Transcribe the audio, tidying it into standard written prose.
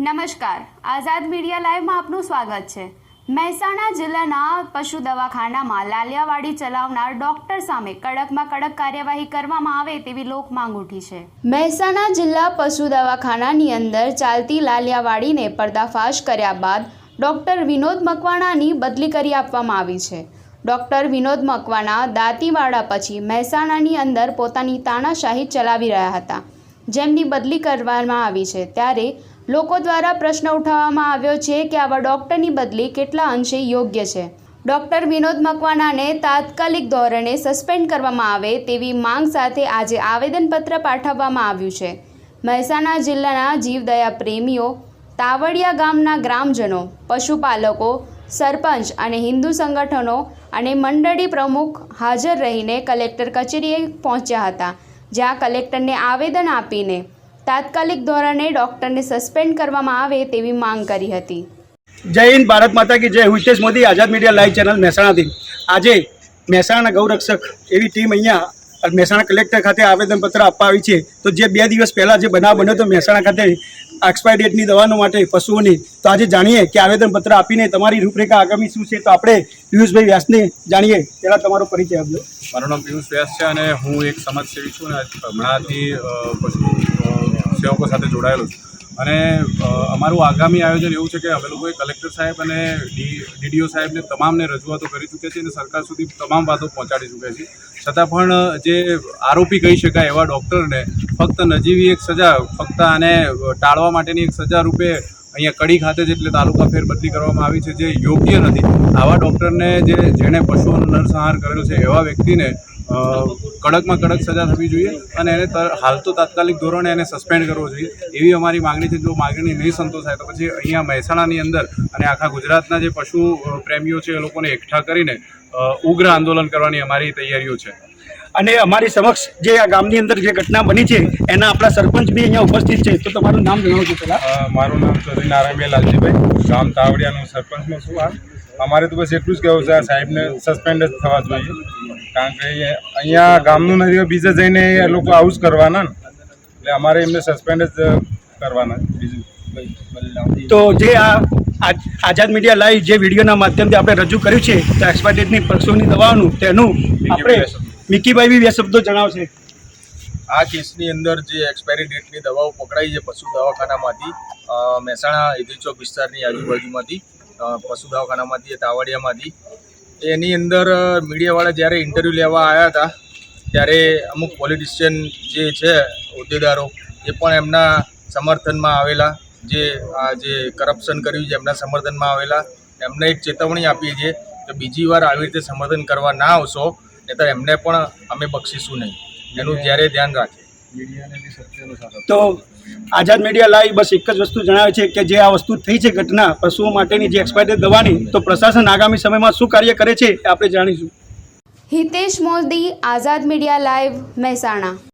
નમસ્કાર, આઝાદ મીડિયા લાઈવમાં આપનું સ્વાગત છે। મહેસાણા જિલ્લાના પશુ દવાખાનામાં લાલિયાવાડી ચલાવનાર ડોક્ટર સામે કડકમાં કડક કાર્યવાહી કરવામાં આવે તેવી લોક માંગ ઉઠી છે। મહેસાણા જિલ્લા પશુ દવાખાનાની અંદર ચાલતી લાલિયાવાડીને પર્દાફાશ કર્યા બાદ ડોક્ટર વિનોદ મકવાણાની બદલી કરી આપવામાં આવી છે। ડોક્ટર વિનોદ મકવાણા દાંતીવાડા પછી મહેસાણાની અંદર પોતાની તાનાશાહી ચલાવી રહ્યા હતા, જેમની બદલી કરવામાં આવી છે। ત્યારે લોકો દ્વારા પ્રશ્ન ઉઠાવવામાં આવ્યો છે કે આવા ડૉક્ટરની બદલી કેટલા અંશે યોગ્ય છે। ડૉક્ટર વિનોદ મકવાણાને તાત્કાલિક ધોરણે સસ્પેન્ડ કરવામાં આવે તેવી માંગ સાથે આજે આવેદનપત્ર પાઠવવામાં આવ્યું છે। મહેસાણા જિલ્લાના જીવદયા પ્રેમીઓ, તાવડિયા ગામના ગ્રામજનો, પશુપાલકો, સરપંચ અને હિન્દુ સંગઠનો અને મંડળી પ્રમુખ હાજર રહીને કલેક્ટર કચેરીએ પહોંચ્યા હતા, જ્યાં કલેક્ટરને આવેદન આપીને તાત્કાલિક ધોરણે ડૉક્ટરને સસ્પેન્ડ કરવામાં આવે તેવી માંગ કરી હતી। જય હિન્દ, ભારત માતા કી જય। હું હિતેશ મોદી, આઝાદ મીડિયા લાઈવ ચેનલ મહેસાણાથી। આજે મહેસાણા ગૌરક્ષક એવી ટીમ અહીંયા મહેસાણા કલેક્ટર ખાતે આવેદનપત્ર આપવા આવી છે। તો જે 2 દિવસ પહેલાં જે બનાવ બન્યો હતો મહેસાણા ખાતે એક્સપાયર ડેટની દવાનો માટે પશુઓની, તો આજે જાણીએ કે આવેદનપત્ર આપીને તમારી રૂપરેખા આગામી શું છે। તો આપણે પિયુષભાઈ વ્યાસને જાણીએ। પહેલાં તમારો પરિચય આપજો। મારું નામ પિયુષ વ્યાસ છે અને હું એક સમાજસેવી છું અને હમણાંથી પશુ સેવકો સાથે જોડાયેલો છું। અને અમારું આગામી આયોજન એવું છે કે અમે લોકોએ કલેક્ટર સાહેબ અને ડીડીઓ સાહેબને તમામને રજૂઆતો કરી ચૂક્યા છીએ અને સરકાર સુધી તમામ વાતો પહોંચાડી ચૂક્યા છીએ। છતાં પણ જે આરોપી કહી શકાય એવા ડૉક્ટરને ફક્ત નજીવી એક સજા, ફક્ત આને ટાળવા માટેની એક સજા રૂપે અહીંયા કડી ખાતે જ એટલે તાલુકા ફેરબદલી કરવામાં આવી છે, જે યોગ્ય નથી। આવા ડૉક્ટરને જેણે પશુઓનો નરસંહાર કરેલો છે એવા વ્યક્તિને કડકમાં કડક સજા થવી જોઈએ અને એને હાલ તો તાત્કાલિક ધોરણે એને સસ્પેન્ડ કરવો જોઈએ એવી અમારી માગણી છે। જો માગણી નહીં સંતોષાય તો પછી અહીંયા મહેસાણાની અંદર અને આખા ગુજરાતના જે પશુ પ્રેમીઓ છે એ લોકોને એકઠા કરીને ઉગ્ર આંદોલન કરવાની અમારી તૈયારીઓ છે। અને અમારી સમક્ષ જે આ ગામની અંદર જે ઘટના બની છે એના આપણા સરપંચ બી અહીંયા ઉપસ્થિત છે। તો તમારું નામ જણાવજો પહેલાં। મારું નામ ચૌધરી નારાયણભાઈ લાલજીભાઈ, ગામ તાવડિયાનું સરપંચમાં છું। અમારે તો બસ એટલું જ કહેવું છે, આ સાહેબને સસ્પેન્ડ જ થવા જોઈએ, કારણ કે અહીંયા ગામનું નથી, બીજે જઈને એ લોકો આવું જ કરવાના ને, એટલે અમારે એમને સસ્પેન્ડ જ કરવાના। બીજું તો જે આ આઝાદ મીડિયા લાઈવ જે વિડીયોના માધ્યમથી આપણે રજૂ કર્યું છે તો એક્સપાયર ડેટની પશુઓની દવાઓનું, તેનું આપણે મિકીભાઈ બી 2 શબ્દો જણાવશે। આ કેસની અંદર જે એક્સપાયરી ડેટની દવાઓ પકડાઈ છે પશુ દવાખાનામાંથી, મહેસાણા ઈદરી ચોક વિસ્તારની આજુબાજુમાંથી, પશુ દવાખાનામાંથી, તાવડિયામાંથી, એની અંદર મીડિયાવાળા જ્યારે ઇન્ટરવ્યૂ લેવા આવ્યા હતા ત્યારે અમુક પોલિટિશિયન જે છે હોદ્દેદારો એ પણ એમના સમર્થનમાં આવેલા, જે કરપ્શન કર્યું છે એમના સમર્થનમાં આવેલા, એમને એક ચેતવણી આપી છે કે બીજી વાર આવી રીતે સમર્થન કરવા ના આવશો નહીં તો એમને પણ અમે બક્ષીશું નહીં, એનું જ્યારે ધ્યાન રાખે। તો આઝાદ મીડિયા લાઈવ બસ એક જ વસ્તુ જણાવે છે કે જે આ વસ્તુ થઈ છે ઘટના પશુઓ માટેની જે એક્સપાયર દવાની, તો પ્રશાસન આગામી સમયમાં શું કાર્ય કરે છે એ આપણે જાણીશું। હિતેશ મોદી, આઝાદ મીડિયા લાઈવ, મહેસાણા।